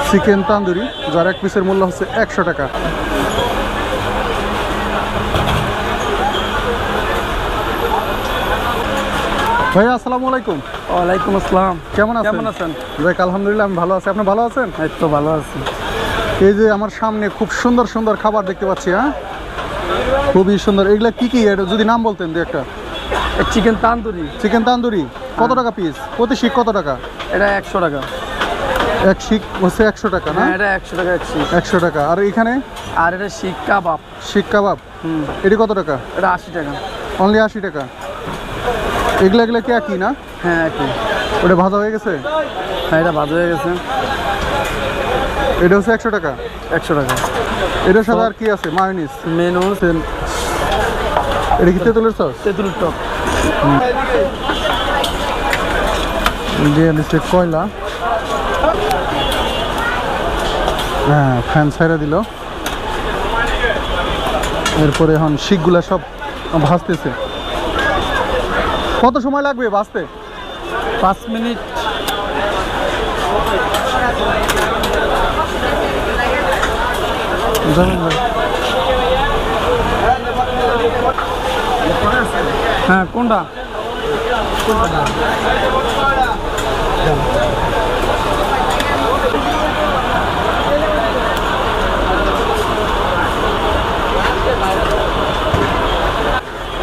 Chicken tandoori, যার এক পিসের মূল্য হচ্ছে 100 টাকা। ভাইয়া আসসালামু আলাইকুম। ওয়ালাইকুম আসসালাম। কেমন আছেন? যাক আলহামদুলিল্লাহ, আমি ভালো আছি। আপনি ভালো আছেন? এই তো ভালো আছি। এই যে আমার সামনে খুব সুন্দর সুন্দর খাবার দেখতে পাচ্ছি। হ্যাঁ, খুবই সুন্দর। এগুলা কি কি, এটা যদি নাম বলতেন দু একটা। চিকেন তান্দুরি। চিকেন তান্দুরি কত টাকা পিস? প্রতি শিক কত টাকা? এটা 100 টাকা। এক শিক হচ্ছে 100 টাকা না? হ্যাঁ, এটা 100 টাকা এক শিক। 100 টাকা। আর এখানে আর এটা শিক কাবাব। শিক কাবাব, এটি কত টাকা? এটা 80 টাকা। অনলি 80 টাকা। এগুলা এগুলা কি একই না? হ্যাঁ একই। ওটা ভাজা হয়ে গেছে? হ্যাঁ, এটা ভাজা হয়ে গেছে। এটা হচ্ছে 100 টাকা। 100 টাকা। এটার সাথে আর কি আছে? মায়োনিজ, মেনু, এটা কি তেঁতুলের সস? তেঁতুলের টক। দিয়ে নিচ্ছে কয়লা। হ্যাঁ, ফ্যান ছাইরা দিল। এরপরে এখন শিকগুলা সব ভাজতেছে। কত সময় লাগবে ভাজতে? 5 মিনিট। হ্যাঁ, কোনটা?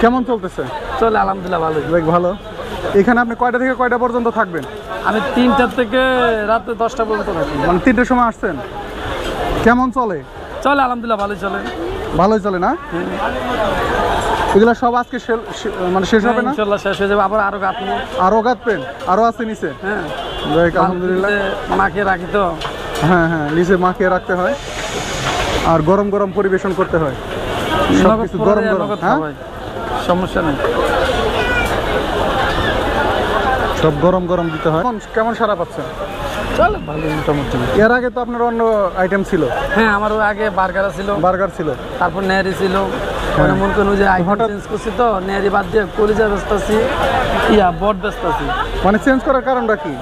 কেমন চলতেছে? চলে আলহামদুলিল্লাহ ভালো। দেখ ভালো। এখানে আপনি কয়টা থেকে কয়টা পর্যন্ত থাকবেন? আমি 3টা থেকে রাতে 10টা পর্যন্ত থাকি। মানে 3টার সময় আসছেন। কেমন চলে? চলে আলহামদুলিল্লাহ ভালোই চলে। ভালোই চলে না? এগুলা সব আজকে মানে শেষ হবে না? ইনশাআল্লাহ শেষ হয়ে যাবে। আবার আরো গাঁথবো। আরো গাঁথবেন? আরো আছে নিচে? হ্যাঁ, দেখ আলহামদুলিল্লাহ। মাখিয়ে রাখি তো। হ্যাঁ হ্যাঁ, নিচে মাখিয়ে রাখতে হয় আর গরম গরম পরিবেশন করতে হয়। সবকিছু গরম গরম। হ্যাঁ, সমস্যা নেই, সব গরম গরম দিতে হয়। কেমন সারা পাচ্ছেন? চলো ভালো মোটামুটি। এর আগে তো আপনার অন্য আইটেম ছিল। হ্যাঁ, আমার আগে বার্গার ছিল। বার্গার ছিল, তারপর নেহারি ছিল। মন কোন যে আইটেম চেঞ্জ করছি তো, নেহারি বাদ দিয়ে কলিজা ব্যস্ত আছি, বট ব্যস্ত আছি। মানে চেঞ্জ করার কারণটা কি?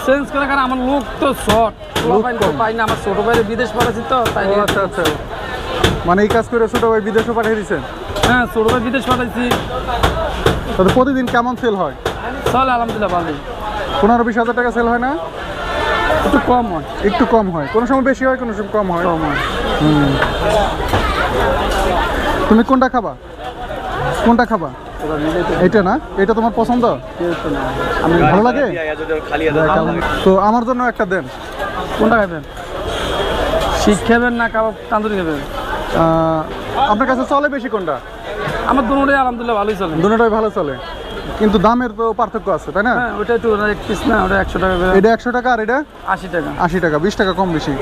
চেঞ্জ করার কারণ আমার লোক তো শর্ট, পাই না। আমার ছোট ভাইয়ের বিদেশ পাঠাচ্ছি তো, তাই। আচ্ছা আচ্ছা, মানে এই কাজ করে ছোট ভাই বিদেশও পাঠিয়ে দিচ্ছেন? হ্যাঁ, ছোট ভাই বিদেশ পাঠাচ্ছি। তাহলে প্রতিদিন কেমন সেল হয়? চলে আলহামদুলিল্লাহ ভালোই। 15-20 হাজার টাকা সেল হয় না? একটু কম হয়। একটু কম হয়, কোনো সময় বেশি হয়, কোনো সময় কম হয়। তুমি কোনটা খাবা? কোনটা খাবা? এটা না? এটা তোমার পছন্দ? ভালো লাগে তো? আমার জন্য একটা দেন। কোনটা খাবেন? শিক খাবেন না কাবাব তান্দুরি খাবেন? আপনার কাছে চলে বেশি কোনটা? আমার দুটোটাই আলহামদুলিল্লাহ ভালোই চলে। দুটোটাই ভালো চলে, কিন্তু দামের তো পার্থক্য আছে, তাই না? হ্যাঁ, ওটা একটু এক পিস না, ওটা 100 টাকা। এটা 100 টাকা আর এটা 80 টাকা। 80 টাকা, 20 টাকা কম বেশি।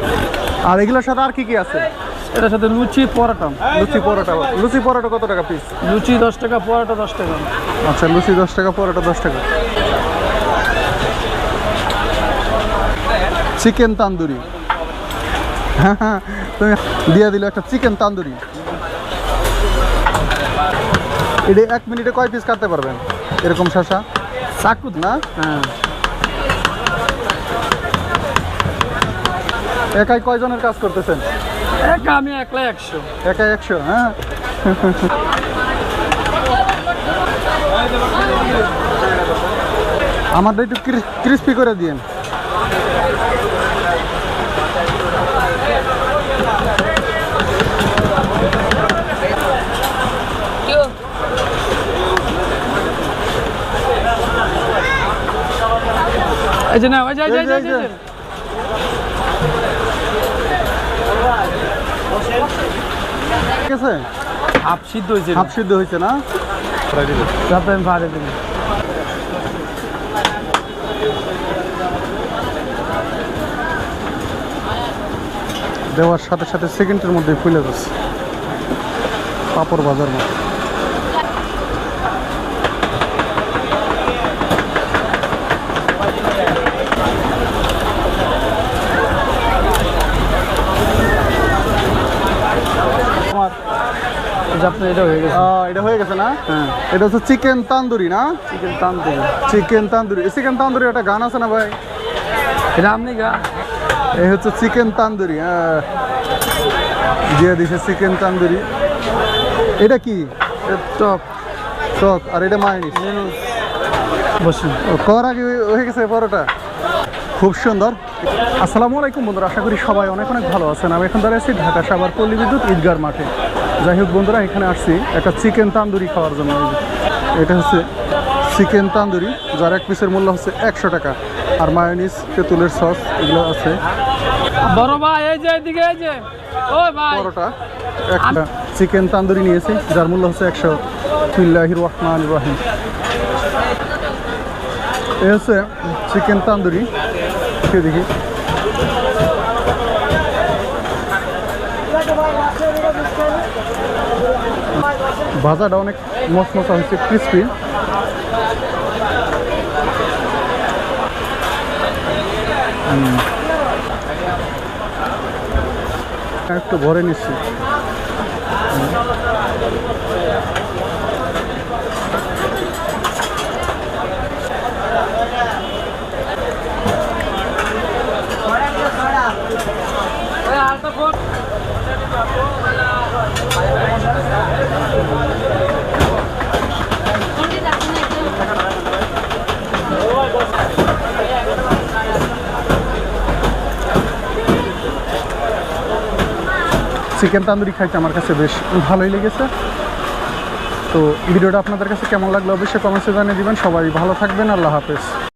আর এগুলোর সাথে আর কি কি আছে? এটার সাথে লুচি পরোটা। লুচি পরোটা। লুচি পরোটা কত টাকা পিস? লুচি 10 টাকা, পরোটা 10 টাকা। আচ্ছা, লুচি 10 টাকা, পরোটা 10 টাকা। চিকেন তান্দুরি। হ্যাঁ হ্যাঁ, তুমি দিয়ে দিল একটা চিকেন তান্দুরি। এটা 1 মিনিটে কয় পিস কাটতে পারবেন এরকম শসা? চাকুত না? হ্যাঁ। একাই কয়জনের কাজ করতেছেন? আমি একলাই 100। একাই 100? হ্যাঁ। আমারটা একটু ক্রিস্পি করে দিয়েন। এই যে না, ওই যে ঠিক আছে, হাফ সিদ্ধ হয়েছে। হাফ সিদ্ধ হয়েছে না? তারপরে আমি ভাড়ে দিই। দেওয়ার সাথে সাথে সেকেন্ডের মধ্যে ফুলে যাচ্ছে, পাপড় বাজার মতো। এটা হয়ে গেছে না? হ্যাঁ, এটা হচ্ছে চিকেন তান্দুরি না? Chicken tandoori. Chicken tandoori, chicken tandoori একটা গান আছে না ভাই? এটা আপনি গা এই হচ্ছে চিকেন তান্দুরি, হ্যাঁ দিয়ে দিছে চিকেন তান্দুরি। এটা কি? টক টক, আর এটা মায়োনিজ। বসুন। কর আগে হয়ে গেছে পরোটা, খুব সুন্দর। আসসালামু আলাইকুম বন্ধুরা, আশা করি সবাই অনেক অনেক ভালো আছেন। আমি এখন দাঁড়িয়ে আছি ঢাকা সাভার পল্লী বিদ্যুৎ ঈদগার মাঠে। যাই হোক বন্ধুরা, এখানে আসছি একটা চিকেন তান্দুরি খাওয়ার জন্য। এটা হচ্ছে চিকেন তান্দুরি, যার এক পিসের মূল্য হচ্ছে 100 টাকা। আর মায়োনিজ, তেঁতুলের সস এগুলো আছে। বড় ভাই এই যে এদিকে, এই যে ওই ভাই পরোটা একটা চিকেন তান্দুরি নিয়েছি, যার মূল্য হচ্ছে 100। বিসমিল্লাহির রহমানির রহিম। এই হচ্ছে চিকেন তান্দুরি, খেয়ে দেখি। ভাজাটা অনেক মশমশা হয়েছে, ক্রিস্পি। একটু ভরে নিচ্ছি। চিকেন তান্দুরি খাইতে আমার কাছে বেশ ভালোই লেগেছে। তো ভিডিওটা আপনাদের কাছে কেমন লাগলো অবশ্যই কমেন্টসে জানিয়ে দিবেন। সবাই ভালো থাকবেন, আল্লাহ হাফেজ।